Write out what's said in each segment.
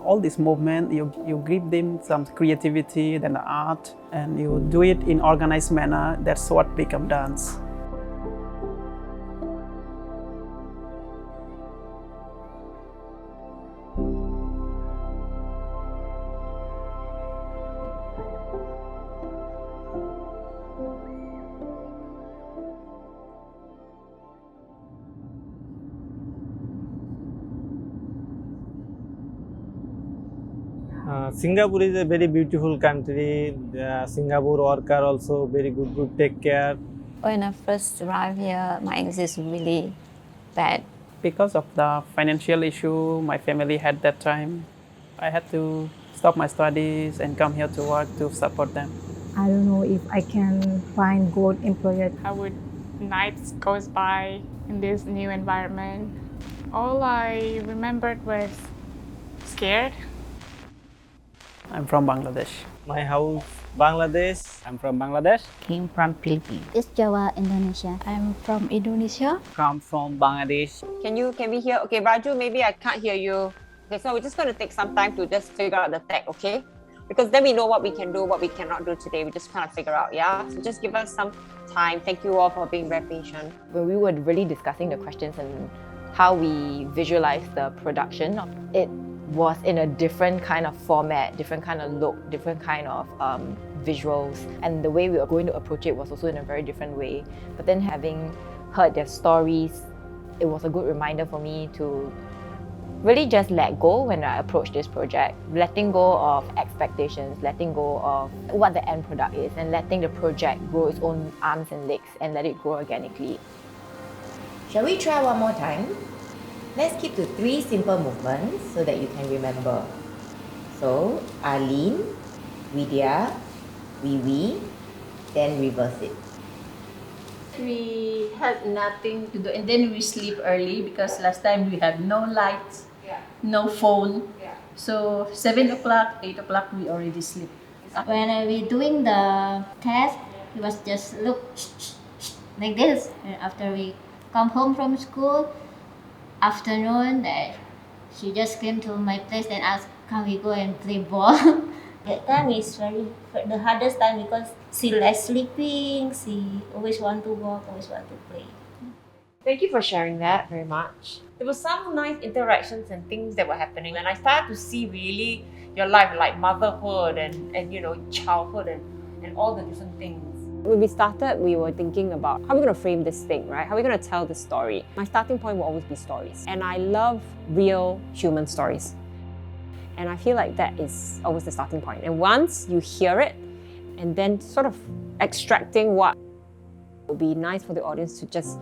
all this movement, you give them some creativity, then the art, and you do it in organized manner. That's what become dance. Singapore is a very beautiful country. Singapore worker also very good take care. When I first arrived here, my English is really bad. Because of the financial issue my family had that time, I had to stop my studies and come here to work to support them. I don't know if I can find good employer. How would nights goes by in this new environment? All I remembered was scared. I'm from Bangladesh. My house, Bangladesh. I'm from Bangladesh. Came from Philippines. It's Java, Indonesia. I'm from Indonesia. Come from Bangladesh. Can we hear? Okay, Raju, maybe I can't hear you. Okay, so we're just going to take some time to just figure out the tech, okay? Because then we know what we can do, what we cannot do today. We just kind of figure out, yeah? So just give us some time. Thank you all for being very patient. When we were really discussing the questions and how we visualize the production, it was in a different kind of format, different kind of look, different kind of visuals. And the way we were going to approach it was also in a very different way. But then having heard their stories, it was a good reminder for me to really just let go when I approach this project, letting go of expectations, letting go of what the end product is, and letting the project grow its own arms and legs and let it grow organically. Shall we try one more time? Let's keep to 3 simple movements so that you can remember. So, Arlene, Vidya, Wiwi, then reverse it. We had nothing to do, and then we sleep early because last time we had no lights, no phone. So 7 o'clock, 8 o'clock, we already sleep. When we doing the test, he was just look like this. And after we come home from school, afternoon, that she just came to my place and asked, can we go and play ball? That time is the hardest time because she likes sleeping, she always want to walk, always want to play. Thank you for sharing that very much. There were some nice interactions and things that were happening, and I started to see really your life, like motherhood and you know, childhood and all the different things. When we started, we were thinking about how we're going to frame this thing, right? How are we going to tell this story? My starting point will always be stories. And I love real human stories. And I feel like that is always the starting point. And once you hear it, and then sort of extracting what would be nice for the audience to just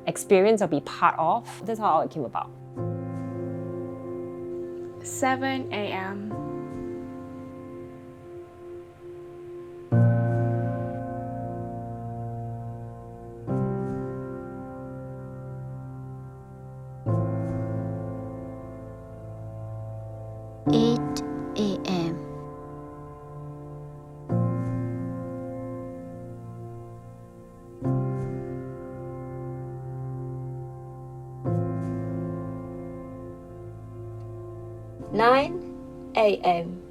experience or be part of, that's how it came about. 7 a.m. A.M.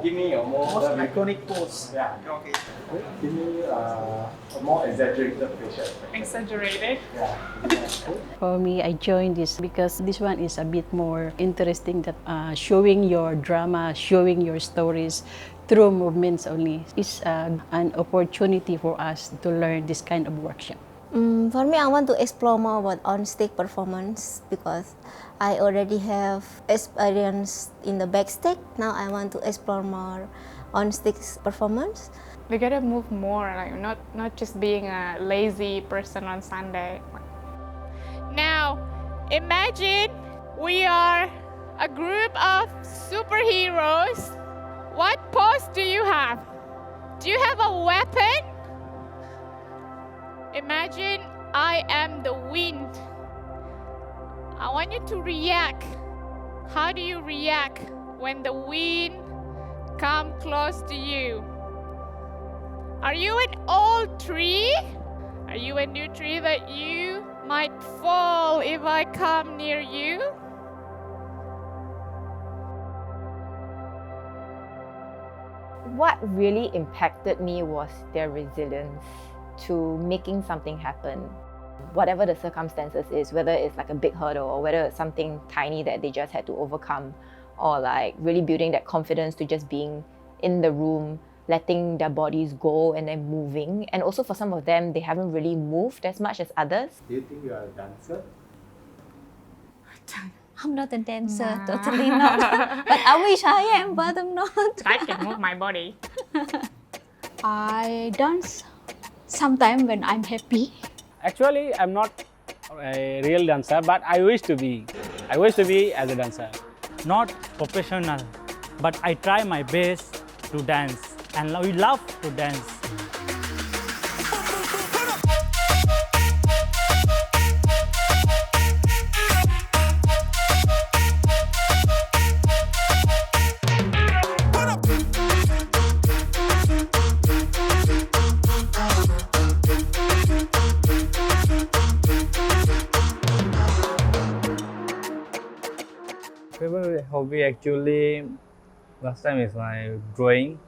Give me your most iconic pose. Yeah. Okay. Give me a more exaggerated facial expression. Exaggerated? Yeah. For me, I joined this because this one is a bit more interesting, that showing your drama, showing your stories through movements only. It's an opportunity for us to learn this kind of workshop. For me, I want to explore more about on-stage performance because I already have experience in the backstage. Now I want to explore more on-stage performance. We gotta move more, like not just being a lazy person on Sunday. Now, imagine we are a group of superheroes. What pose do you have? Do you have a weapon? Imagine I am the wind. I want you to react. How do you react when the wind comes close to you? Are you an old tree? Are you a new tree that you might fall if I come near you? What really impacted me was their resilience to making something happen. Whatever the circumstances is, whether it's like a big hurdle or whether it's something tiny that they just had to overcome, or like really building that confidence to just being in the room, letting their bodies go and then moving. And also for some of them, they haven't really moved as much as others. Do you think you are a dancer? I'm not a dancer, totally not. But I wish I am, but I'm not. I can move my body. I dance sometimes when I'm happy. Actually, I'm not a real dancer, but I wish to be. I wish to be as a dancer. Not professional, but I try my best to dance, and we love to dance. Favorite hobby actually last time is my drawing.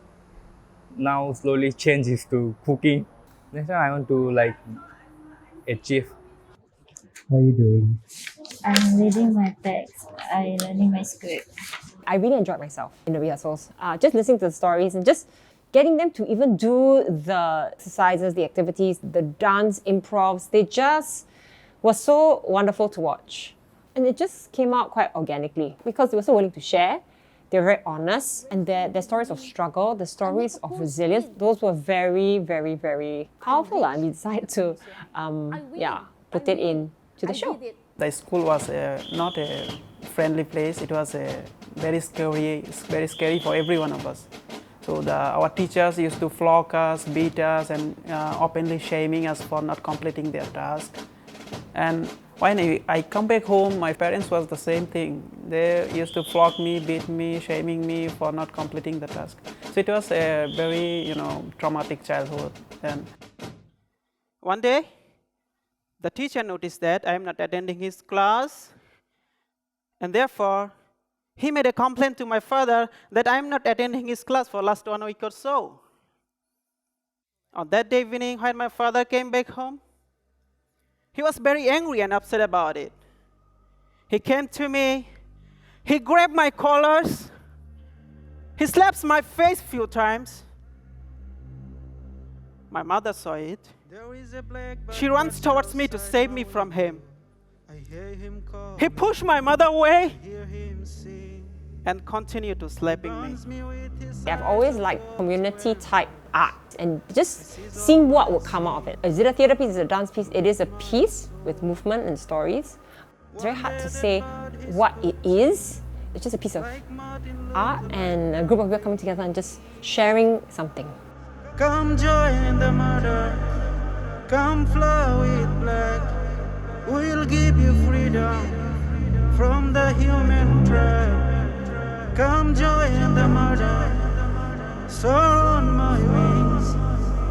Now slowly changes to cooking. Next time I want to like achieve. What are you doing? I'm reading my text. I'm learning my script. I really enjoyed myself in the rehearsals. Just listening to the stories and just getting them to even do the exercises, the activities, the dance improvs. They just were so wonderful to watch. And it just came out quite organically because they were so willing to share. They were very honest, and their stories of struggle, the stories of resilience, those were very, very, very powerful. And we decided to put it into the show. The school was not a friendly place. It was a very scary for every one of us. So our teachers used to flog us, beat us, and openly shaming us for not completing their task. And when I come back home, my parents was the same thing. They used to flog me, beat me, shaming me for not completing the task. So it was a very, traumatic childhood. And one day, the teacher noticed that I am not attending his class, and therefore, he made a complaint to my father that I am not attending his class for last 1 week or so. On that day evening, when my father came back home, he was very angry and upset about it. He came to me, he grabbed my collars, he slaps my face a few times. My mother saw it. She runs towards me to save me from him. He pushed my mother away and continued to slapping me. I've always liked community type art and just seeing what would come out of it. Is it a theatre piece? Is it a dance piece? It is a piece with movement and stories. It's very hard to say what it is. It's just a piece of art and a group of people coming together and just sharing something. Come join the murder, come fly with black. We'll give you freedom from the human trap. Come join the murder. Soar on my wings,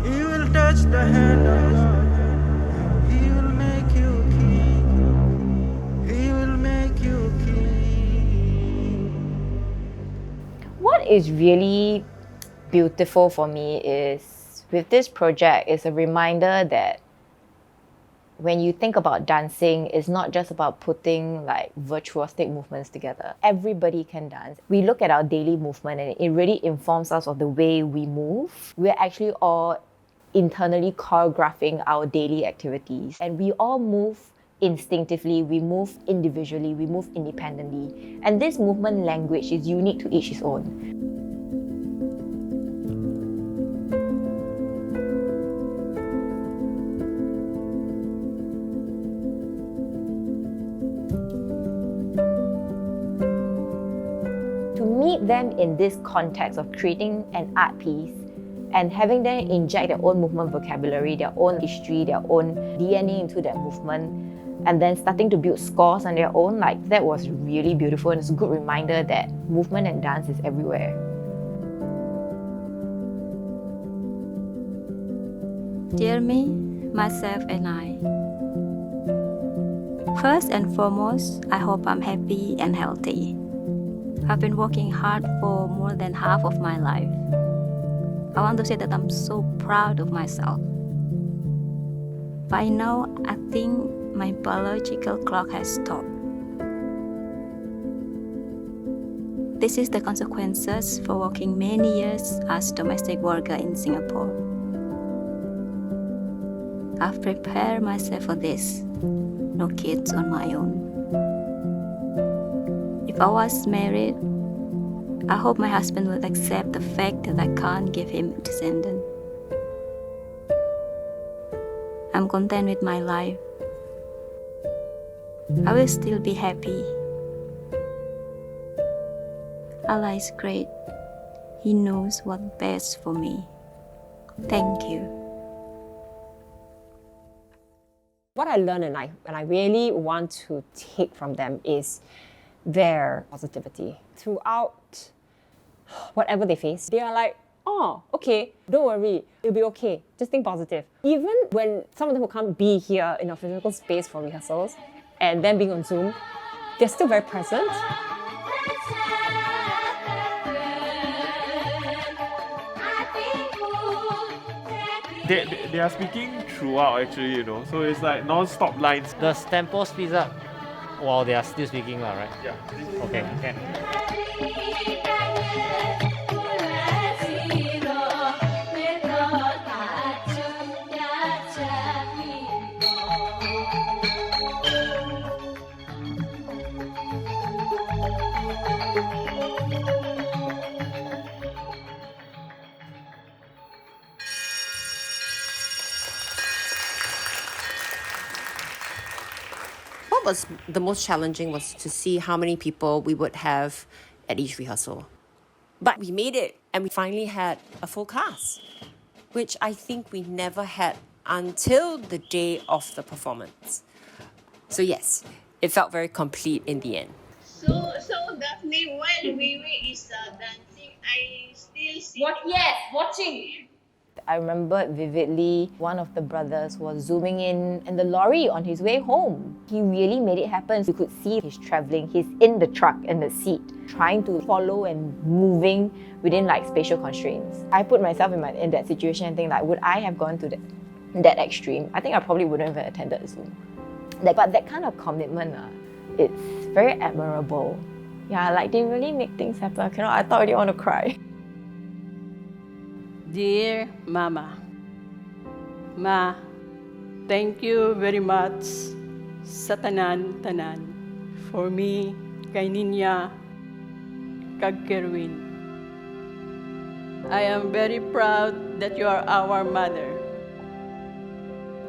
He will touch the hand of God. He will make you king. He will make you king. What is really beautiful for me is with this project is a reminder that when you think about dancing, it's not just about putting like virtuosic movements together. Everybody can dance. We look at our daily movement and it really informs us of the way we move. We're actually all internally choreographing our daily activities. And we all move instinctively, we move individually, we move independently. And this movement language is unique to each his own. Them in this context of creating an art piece and having them inject their own movement vocabulary, their own history, their own DNA into that movement, and then starting to build scores on their own, like that was really beautiful, and it's a good reminder that movement and dance is everywhere. Dear me, myself and I. First and foremost, I hope I'm happy and healthy. I've been working hard for more than half of my life. I want to say that I'm so proud of myself. By now, I think my biological clock has stopped. This is the consequences for working many years as domestic worker in Singapore. I've prepared myself for this. No kids on my own. If I was married, I hope my husband will accept the fact that I can't give him a descendant. I'm content with my life. I will still be happy. Allah is great. He knows what's best for me. Thank you. What I learned and I really want to take from them is their positivity. Throughout whatever they face, they are like, oh, okay, don't worry, it'll be okay. Just think positive. Even when some of them will can't be here in a physical space for rehearsals and then being on Zoom, they're still very present. They are speaking throughout actually, you know, so it's like non-stop lines. Does tempo speed up while they are still speaking, right? Yeah. Okay, can. What was the most challenging was to see how many people we would have at each rehearsal. But we made it, and we finally had a full cast, which I think we never had until the day of the performance. So yes, it felt very complete in the end. So Daphne, while Wee is dancing, I still see. Watching. I remember vividly one of the brothers was zooming in the lorry on his way home. He really made it happen. You could see he's traveling, he's in the truck, in the seat, trying to follow and moving within like spatial constraints. I put myself in that situation and think like, would I have gone to that extreme? I think I probably wouldn't have attended Zoom. But that kind of commitment, it's very admirable. Yeah, like they really make things happen. I thought I really want to cry. Dear Mama, Ma, thank you very much sa tanan-tanan for me, kay Ninya, kag Kerwin. I am very proud that you are our mother.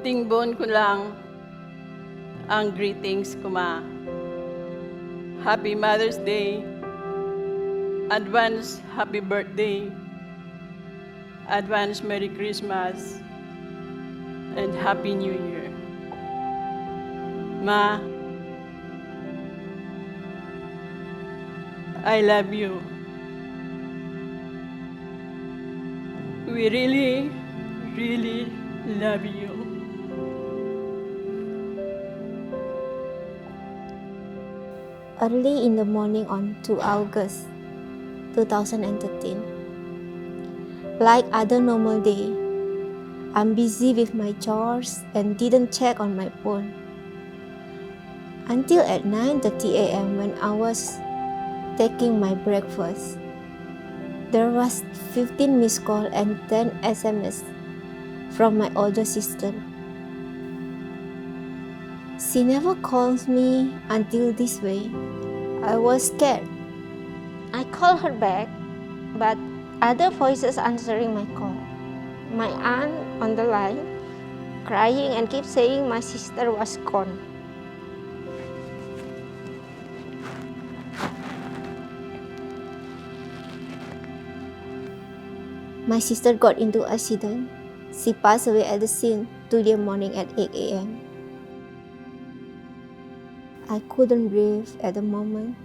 Tingbon ko lang ang greetings ko, Ma. Happy Mother's Day. Advance happy birthday. Advance Merry Christmas and Happy New Year. Ma, I love you. We really, really love you. Early in the morning on 2 August 2013, like other normal day, I'm busy with my chores and didn't check on my phone. Until at 9:30 a.m. when I was taking my breakfast, there was 15 missed calls and 10 SMS from my older sister. She never calls me until this way. I was scared. I called her back, but other voices answering my call. My aunt on the line, crying and keep saying my sister was gone. My sister got into an accident. She passed away at the scene today morning at 8 a.m. I couldn't breathe at the moment.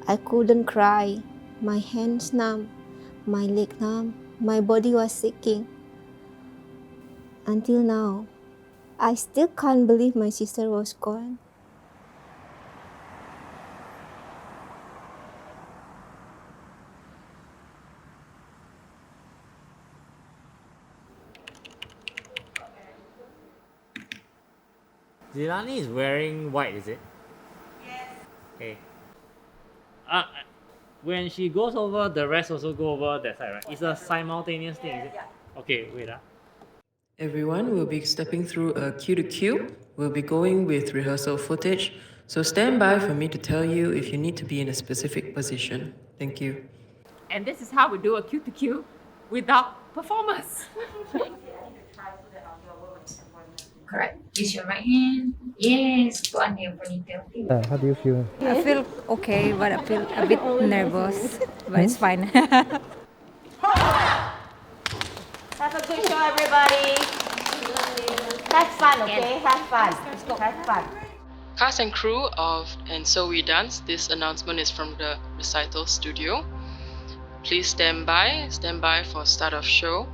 I couldn't cry. My hands numb. My leg numb, my body was shaking. Until now, I still can't believe my sister was gone. Zilani is wearing white, is it? Yes. Okay. When she goes over, the rest also go over that side, right? It's a simultaneous thing, is it? Yeah. Okay, wait. Everyone will be stepping through a cue to cue. We'll be going with rehearsal footage, so stand by for me to tell you if you need to be in a specific position. Thank you. And this is how we do a cue to cue without performers. Correct. Use your right hand. Yes, put on your ponytail. How do you feel? I feel okay, but I feel a bit nervous, but it's fine. Have a good show, everybody. Have fun, okay? Have fun. Have fun. Cast and crew of And So We Dance, this announcement is from the recital studio. Please stand by for start of show.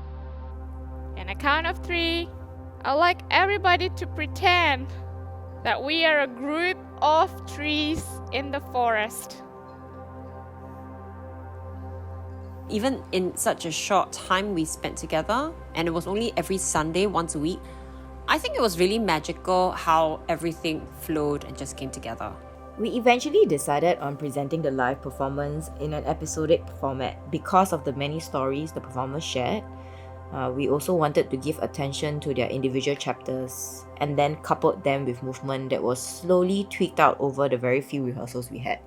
And a count of 3, I'd like everybody to pretend that we are a group of trees in the forest. Even in such a short time we spent together, and it was only every Sunday, once a week, I think it was really magical how everything flowed and just came together. We eventually decided on presenting the live performance in an episodic format because of the many stories the performers shared. We also wanted to give attention to their individual chapters and then coupled them with movement that was slowly tweaked out over the very few rehearsals we had.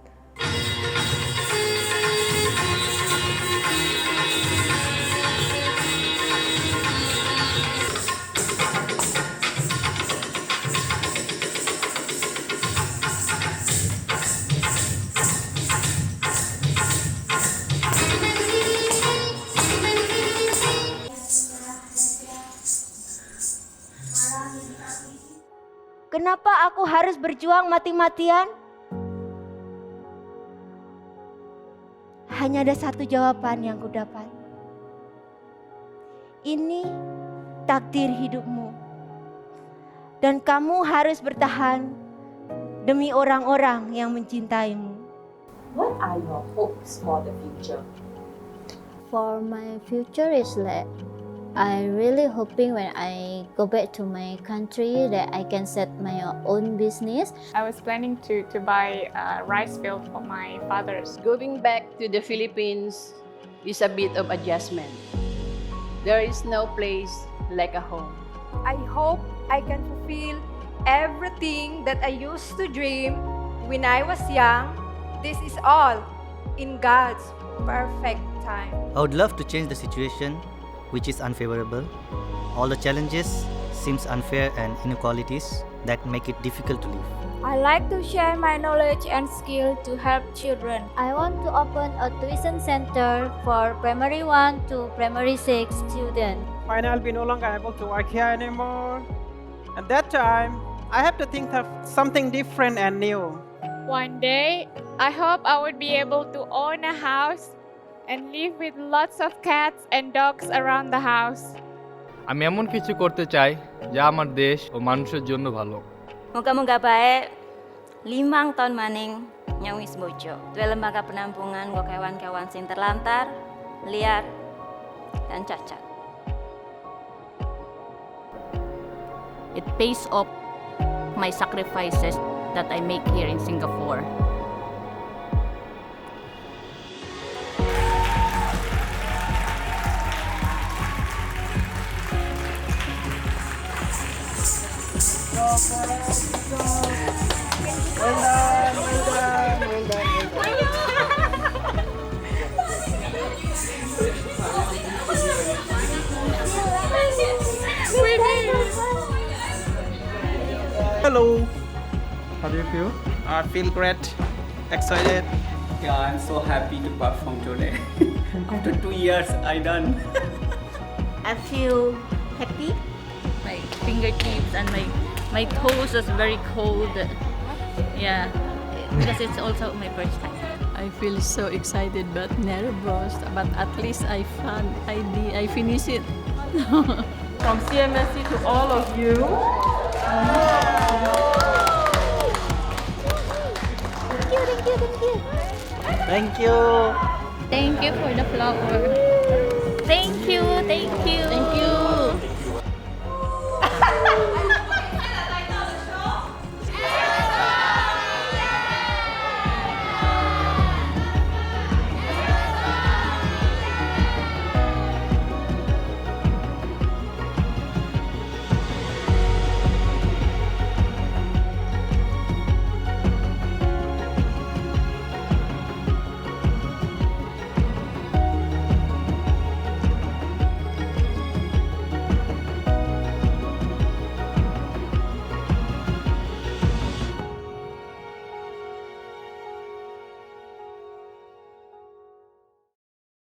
Kenapa aku harus berjuang mati-matian? Hanya ada satu jawaban yang kudapat. Ini takdir hidupmu. Dan kamu harus bertahan demi orang-orang yang mencintaimu. What are your hopes for the future? For my future is like I really hoping when I go back to my country that I can set my own business. I was planning to buy a rice field for my father's. Going back to the Philippines is a bit of adjustment. There is no place like a home. I hope I can fulfill everything that I used to dream when I was young. This is all in God's perfect time. I would love to change the situation which is unfavorable. All the challenges seems unfair and inequalities that make it difficult to live. I like to share my knowledge and skill to help children. I want to open a tuition center for primary 1 to primary 6 students. Finally, I'll be no longer able to work here anymore. At that time, I have to think of something different and new. One day, I hope I would be able to own a house and live with lots of cats and dogs around the house. আমি এমন কিছু করতে চাই যা আমার দেশ ও মানুষের জন্য ভালো। Moga-moga baik 5 tahun maning nyawis bojo. Dua lembaga penampungan go kawan-kawan sing terlantar, liar, dan cacat. It pays off my sacrifices that I make here in Singapore. Well done. Hello. How do you feel? I feel great, excited. Yeah, I'm so happy to perform today. After 2 years, I done. I feel happy. My fingertips and my toes is very cold. Yeah, because it's also my first time. I feel so excited but nervous, but at least I finished it. From CMSC to all of you. Thank you. Thank you for the flower. Thank you. Thank you.